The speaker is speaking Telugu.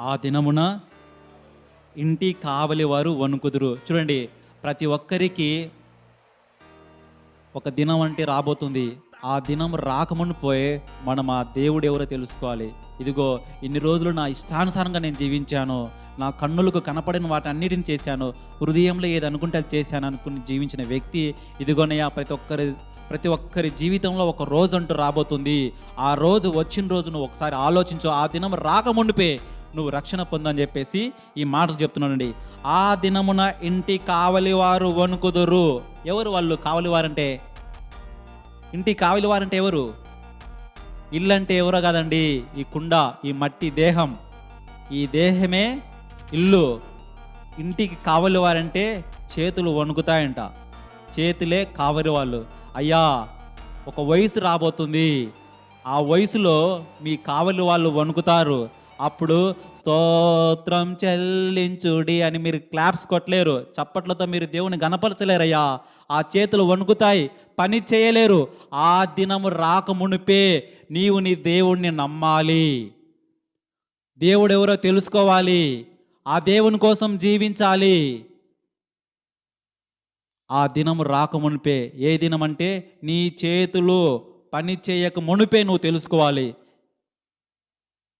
ఆ దినమున ఇంటి కావలి వారు వణుకుదురు. చూడండి, ప్రతి ఒక్కరికి ఒక దినం అంటే రాబోతుంది. ఆ దినం రాకముందుపోయే మనం ఆ దేవుడు ఎవరో తెలుసుకోవాలి. ఇదిగో ఇన్ని రోజులు నా ఇష్టానుసారంగా నేను జీవించాను, నా కన్నులకు కనపడిన వాటన్నిటిని చేశాను, హృదయంలో ఏది అనుకుంటే అది చేశాను అనుకుని జీవించిన వ్యక్తి, ఇదిగోనయ్యా ప్రతి ఒక్కరి జీవితంలో ఒక రోజు అంటూ రాబోతుంది. ఆ రోజు వచ్చిన రోజు నువ్వు ఒకసారి ఆలోచించు. ఆ దినం రాకముందుపే నువ్వు రక్షణ పొందని చెప్పేసి ఈ మాటలు చెప్తున్నానండి. ఆ దినమున ఇంటి కావలి వారు వణుకుదురు. ఎవరు వాళ్ళు కావలివారంటే? ఇంటి కావలివారంటే ఎవరు? ఇల్లు అంటే ఎవరో కాదండి, ఈ కుండ, ఈ మట్టి దేహం, ఈ దేహమే ఇల్లు. ఇంటికి కావలివారంటే చేతులు వణుకుతాయంట, చేతులే కావలి వాళ్ళు. అయ్యా, ఒక వయసు రాబోతుంది, ఆ వయసులో మీ కావలి వాళ్ళు వణుకుతారు. అప్పుడు స్తోత్రం చెల్లించుడి అని మీరు క్లాప్స్ కొట్టలేరు, చప్పట్లతో మీరు దేవుని గణపరచలేరయ్యా. ఆ చేతులు వణుకుతాయి, పని చేయలేరు. ఆ దినము రాకమునిపే నీవు నీ దేవుణ్ణి నమ్మాలి, దేవుడు ఎవరో తెలుసుకోవాలి, ఆ దేవుని కోసం జీవించాలి. ఆ దినము రాకమునిపే, ఏ దినం అంటే నీ చేతులు పని చేయక మునిపే నువ్వు తెలుసుకోవాలి.